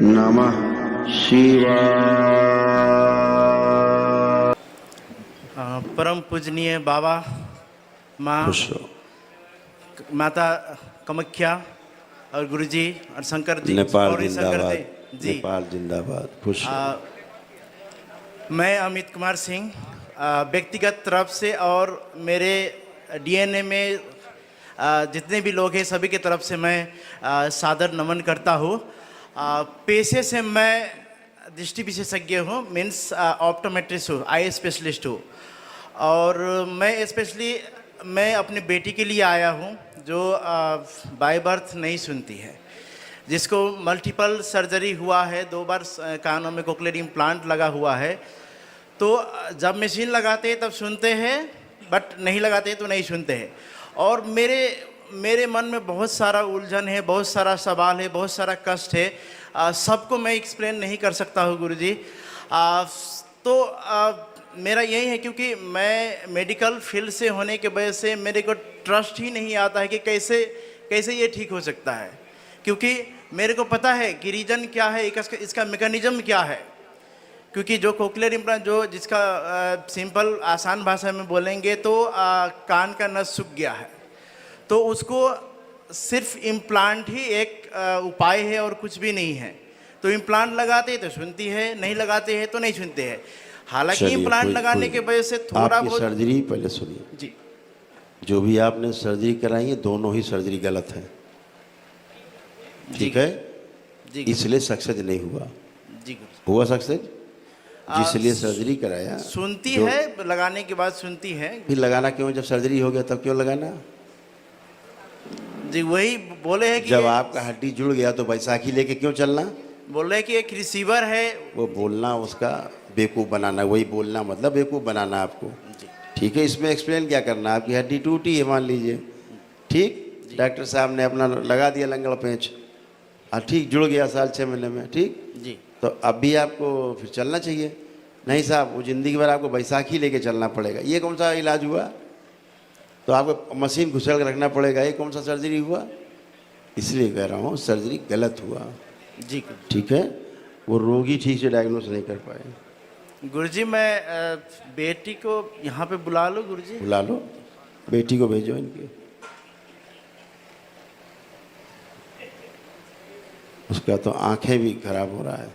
नमः शिवाय। परम पूजनीय बाबा, माँ, खुश रहो। माता कामाख्या और गुरुजी और शंकर जी नेपाल और शंकर जिंदाबाद, जी। नेपाल जिंदाबाद। खुश रहो। मैं अमित कुमार सिंह व्यक्तिगत तरफ से और मेरे डीएनए में जितने भी लोग हैं सभी की तरफ से मैं सादर नमन करता हूँ। पेशे से मैं दृष्टि विशेषज्ञ हूँ, मीन्स ऑप्टोमेट्रिस्ट हूँ, आई स्पेशलिस्ट हूँ। और मैं अपनी बेटी के लिए आया हूँ जो बाय बर्थ नहीं सुनती है, जिसको मल्टीपल सर्जरी हुआ है, 2 बार कानों में कोक्लियर इम्प्लांट लगा हुआ है। तो जब मशीन लगाते हैं तब सुनते हैं, बट नहीं लगाते हैं तो नहीं सुनते हैं। और मेरे मन में बहुत सारा उलझन है, बहुत सारा सवाल है, बहुत सारा कष्ट है। सबको मैं एक्सप्लेन नहीं कर सकता हूँ गुरुजी। मेरा यही है, क्योंकि मैं मेडिकल फील्ड से होने के वजह से मेरे को ट्रस्ट ही नहीं आता है कि कैसे ये ठीक हो सकता है। क्योंकि मेरे को पता है कि रीज़न क्या है, इसका मैकेनिज्म क्या है। क्योंकि जो कोक्लियर इम्प्लांट जिसका सिंपल आसान भाषा में बोलेंगे तो कान का नस सूख गया है, तो उसको सिर्फ इम्प्लांट ही एक उपाय है और कुछ भी नहीं है। तो इम्प्लांट लगाते हैं तो सुनती है, नहीं लगाते हैं तो नहीं सुनते हैं। हालांकि इम्प्लांट लगाने के वजह से थोड़ा बहुत सर्जरी पहले सुनिए जी। जो भी आपने सर्जरी कराई है, दोनों ही सर्जरी गलत है। ठीक है जी। इसलिए सक्सेस नहीं हुआ जी। हुआ सक्सेस जिसलिए सर्जरी कराया। सुनती है, लगाने के बाद सुनती है। फिर लगाना क्यों? जब सर्जरी हो गया तब क्यों लगाना? जी वही बोले हैं कि जब आपका हड्डी जुड़ गया तो बैसाखी लेके क्यों चलना? बोल रहे हैं कि एक रिसीवर है। वो बोलना उसका बेवकूफ़ बनाना, वही बोलना मतलब बेवकूफ़ बनाना आपको। ठीक है, इसमें एक्सप्लेन क्या करना? आपकी हड्डी टूटी है मान लीजिए, ठीक, डॉक्टर साहब ने अपना लगा दिया लंगड़ पेंच और ठीक जुड़ गया साल 6 महीने में, ठीक जी। तो अब भी आपको फिर चलना चाहिए। नहीं साहब, वो ज़िंदगी भर आपको बैसाखी लेके चलना पड़ेगा। ये कौन सा इलाज हुआ? तो आपको मशीन घुसल कर रखना पड़ेगा। ये कौन सा सर्जरी हुआ? इसलिए कह रहा हूँ सर्जरी गलत हुआ। जी ठीक है, वो रोगी ठीक से डायग्नोस नहीं कर पाए। गुरुजी, मैं बेटी को यहाँ पे बुला लो। गुरुजी बुला लो, बेटी को भेजो इनके। उसका तो आंखें भी खराब हो रहा है,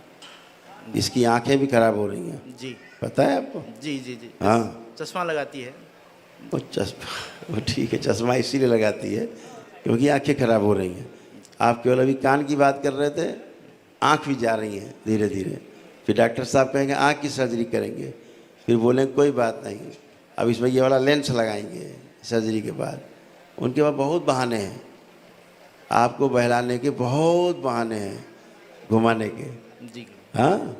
इसकी आंखें भी खराब हो रही हैं जी। पता है आपको? जी जी जी। हाँ, चश्मा लगाती है वो चश्मा, वो ठीक है, चश्मा इसीलिए लगाती है क्योंकि आंखें खराब हो रही हैं। आप केवल अभी कान की बात कर रहे थे, आँख भी जा रही हैं धीरे धीरे। फिर डॉक्टर साहब कहेंगे आँख की सर्जरी करेंगे, फिर बोलेंगे कोई बात नहीं, अब इसमें ये वाला लेंस लगाएंगे सर्जरी के बाद। उनके पास बहुत बहाने हैं, आपको बहलाने के बहुत बहाने हैं, घुमाने के। जी। हाँ,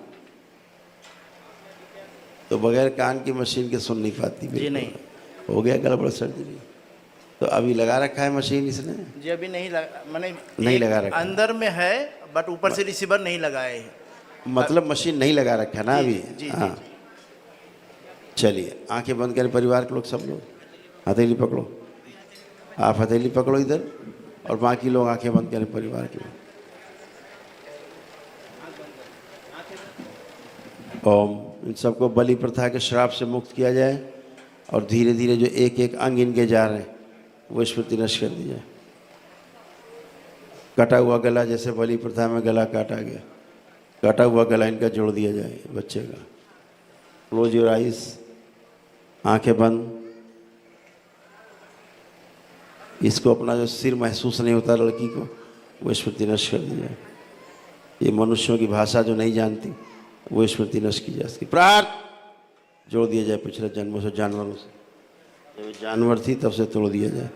तो बगैर कान की मशीन के सुन नहीं पाती। जी नहीं। हो गया गड़बड़ सर्जरी। तो अभी लगा रखा है मशीन इसने? जी अभी नहीं लगा, मैंने नहीं लगा रखा, अंदर में है बट ऊपर से रिसीवर नहीं लगाए है। मतलब मशीन नहीं लगा रखा ना अभी? जी, हाँ, चलिए आंखें बंद करें परिवार के लोग, सब लोग हथेली पकड़ो। आप हथेली पकड़ो इधर, और बाकी लोग आंखें बंद करें परिवार के लोग। ओम। इन सबको बलि प्रथा के श्राप से मुक्त किया जाए और धीरे धीरे जो एक एक अंग इनके जा रहे हैं वो स्मृति नष्ट कर दी जाए। कटा हुआ गला, जैसे बलि प्रथा में गला काटा गया, कटा हुआ गला इनका जोड़ दिया जाए बच्चे का। क्लोज योर आइज, आंखें बंद। इसको अपना जो सिर महसूस नहीं होता लड़की को, वो स्मृति नष्ट कर दी जाए। ये मनुष्यों की भाषा जो नहीं जानती वो स्मृति नष्ट की जा सकती। प्रार्थ जोड़ दिया जाए पिछले जन्मों से, जानवरों से। जब जानवर थी तब से तोड़ दिया जाए।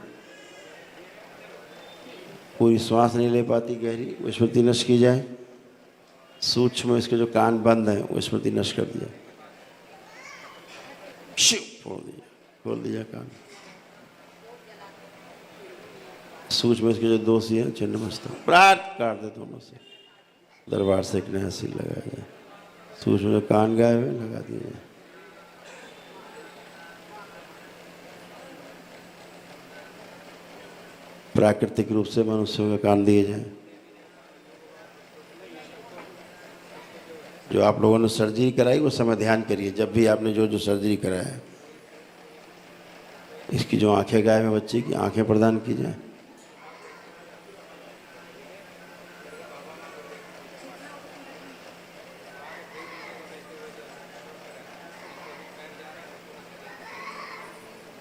पूरी श्वास नहीं ले पाती गहरी, वो स्मृति नष्ट की जाए। सूक्ष्म इसके जो कान बंद हैं वो स्मृति नष्ट कर दिया। खोल दिया कान। सूक्ष्म इसके जो दोषी हैं चिन्ह मस्त प्रार्थ काट दे दोनों से। दरबार से एक नया सिर लगाया जाए। सूक्ष्म जो कान गायब है लगा दिया जाए। प्राकृतिक रूप से मनुष्यों का कान दिए जाए। जो आप लोगों ने सर्जरी कराई वो समय ध्यान करिए, जब भी आपने जो जो सर्जरी कराया है। इसकी जो आंखें गायब है बच्चे की, आंखें प्रदान की जाए।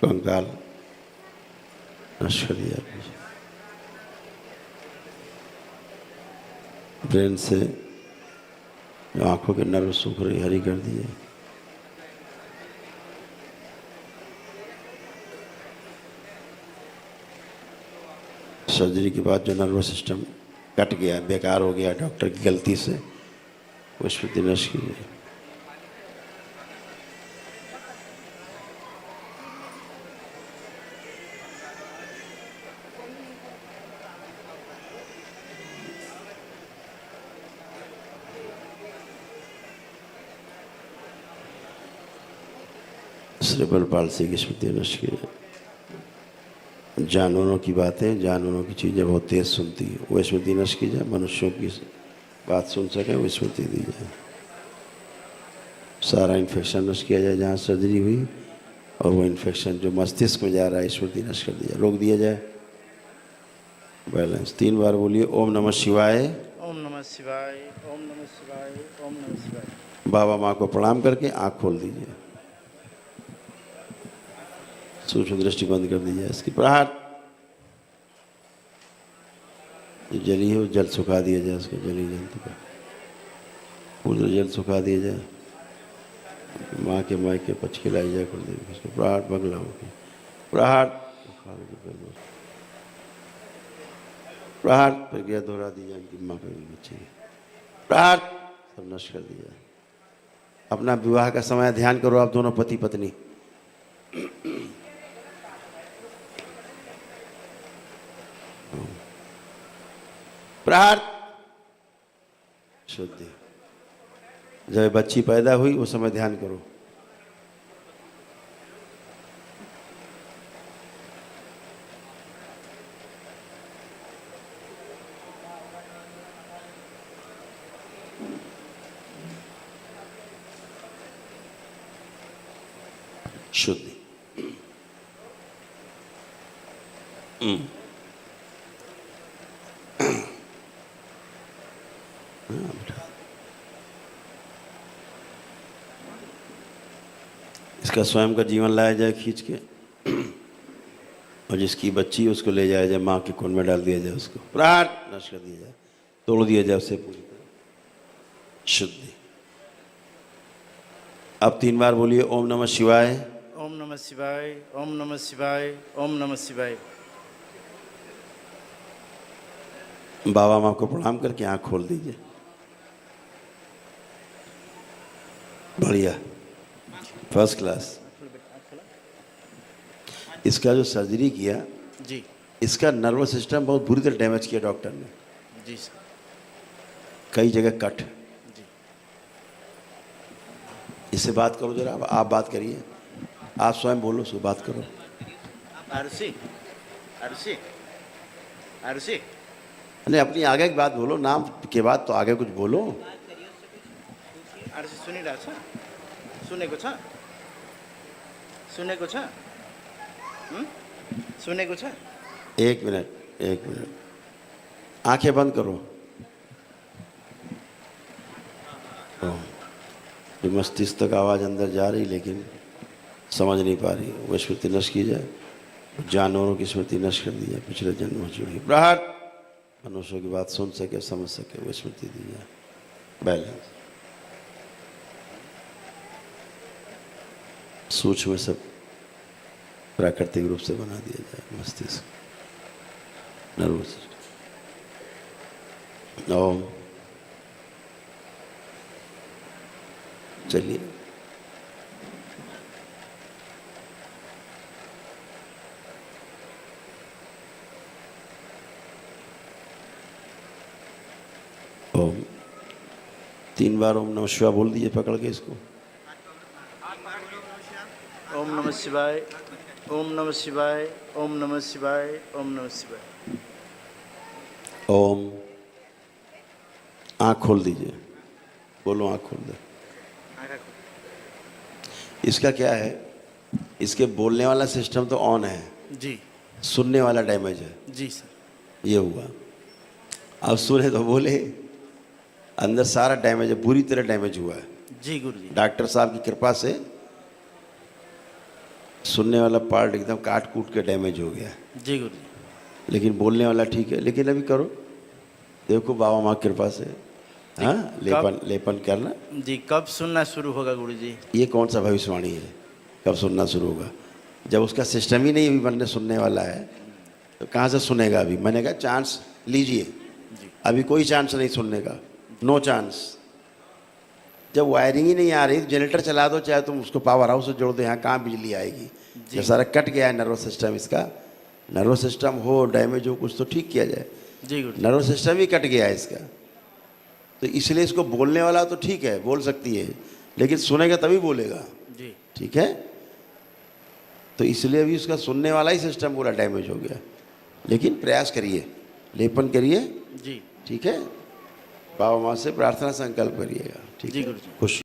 कंकाल नष्ट कर दिया, ब्रेन से जो आंखों के नर्व सूख रही हरी कर दिए। सर्जरी के बाद जो नर्वस सिस्टम कट गया, बेकार हो गया डॉक्टर की गलती से, वो स्मृति नष्ट कीजिए। सेरेब्रल पाल्सी की स्मृति नष्ट कीजिए। जानवरों की बातें, जानवरों की चीज़ें बहुत तेज सुनती है, वो स्मृति नष्ट की जाए। मनुष्यों की बात सुन सके वो स्मृति दी जाए। सारा इन्फेक्शन नष्ट किया जाए जहाँ सर्जरी हुई, और वो इन्फेक्शन जो मस्तिष्क में जा रहा है स्मृति नष्ट कर दिया, रोक दिया जाए। बैलेंस 3 बार बोलिए। ओम नमः शिवाय। ओम नमः शिवाय, ओम नमः शिवाय, ओम नमः शिवाय। बाबा माँ को प्रणाम करके आँख खोल दीजिए। सूक्ष्म दृष्टि बंद कर दीजिए। इसकी प्रहार जो जली है वो जल सुखा दिया जाए, उसको जली जंतु का पूरा जल सुखा दिया जाए। माँ के माई के पच खिलाई जाए कुलदेवी, उसको प्रहार बगला हो प्रहार प्रहार प्रक्रिया दोहरा दी जाए। उनकी माँ पे भी बच्चे प्रहार सब नष्ट कर दिया। अपना विवाह का समय ध्यान करो, आप दोनों पति पत्नी। प्रहार शुद्धि। जब बच्ची पैदा हुई उस समय ध्यान करो। शुद्धि। इसका स्वयं का जीवन लाया जाए खींच के, और जिसकी बच्ची उसको ले जाया जाए, माँ के कुंड में डाल दिया जाए, उसको प्राण नष्ट कर दिया जाए, तोड़ दिया जाए उसे पूरी तरह। शुद्धि। अब 3 बार बोलिए। ओम नमः शिवाय, ओम नमः शिवाय, ओम नमः शिवाय, ओम नमः शिवाय। बाबा माँ को प्रणाम करके आँख खोल दीजिए। बढ़िया, फर्स्ट क्लास। इसका जो सर्जरी किया जी, इसका नर्वस सिस्टम बहुत बुरी तरह डैमेज किया डॉक्टर ने। जी सर। कई जगह कट। जी। इससे बात करो जरा, आप बात करिए, आप स्वयं बोलो, उसको बात करो। आरुषि, आरुषि, आरुषि। नहीं, अपनी आगे की बात बोलो, नाम के बाद तो आगे कुछ बोलो। आरुषि सुनिरहेको छ? सुनेको छ? सुनेको छ? सुनेको छ? 1 मिनट, 1 मिनट, आंखें बंद करो। जो मस्तिष्क तक आवाज़ अंदर जा रही लेकिन समझ नहीं पा रही, वो स्मृति नष्ट की जाए। जानवरों की स्मृति नष्ट कर दी जाए, पिछले जन्म में जुड़ी प्रहार। मनुष्यों की बात सुन सके, समझ सके, वो स्मृति दी जाए। बैलेंस। सूक्ष्म सब प्राकृतिक रूप से बना दिया जाए मस्तिष्क, नर्वस सिस्टम। ओम। चलिए, ओम 3 बार ओम नमः शिवाय बोल दीजिए पकड़ के इसको। ओम नमः शिवाय, ओम नमः शिवाय, ओम नमः शिवाय, ओम नमः शिवाय। ओम। आँख खोल दीजिए। बोलो, आँख खोल दो। इसका क्या है, इसके बोलने वाला सिस्टम तो ऑन है, जी सुनने वाला डैमेज है। जी सर। ये हुआ। अब सुने तो बोले, अंदर सारा डैमेज है, बुरी तरह डैमेज हुआ है। जी गुरु जी। डॉक्टर साहब की कृपा से सुनने वाला पार्ट एकदम काट कूट के डैमेज हो गया, जी गुरु जी। लेकिन बोलने वाला ठीक है। लेकिन अभी करो, देखो बाबा माँ की कृपा से, हाँ, लेपन लेपन करना। जी कब सुनना शुरू होगा गुरु जी? ये कौन सा भविष्यवाणी है, कब सुनना शुरू होगा? जब उसका सिस्टम ही नहीं अभी बनने सुनने वाला है तो कहाँ से सुनेगा? अभी मैंने कहा चांस लीजिए, अभी कोई चांस नहीं सुनने का, नो चांस। जब वायरिंग ही नहीं आ रही तो जनरेटर चला दो, चाहे तुम उसको पावर हाउस से जोड़ दो, यहाँ कहाँ बिजली आएगी? जब सारा कट गया है नर्वस सिस्टम, इसका नर्वस सिस्टम हो डैमेज हो कुछ तो ठीक किया जाए। जी गुरु जी। नर्वस सिस्टम ही कट गया है इसका, तो इसलिए इसको बोलने वाला तो ठीक है, बोल सकती है, लेकिन सुनेगा तभी बोलेगा। जी ठीक है, तो इसलिए अभी उसका सुनने वाला ही सिस्टम पूरा डैमेज हो गया। लेकिन प्रयास करिए, लेपन करिए, जी ठीक है, बाबा माँ से प्रार्थना संकल्प करिएगा। ठीक जी है, गुरु जी। खुश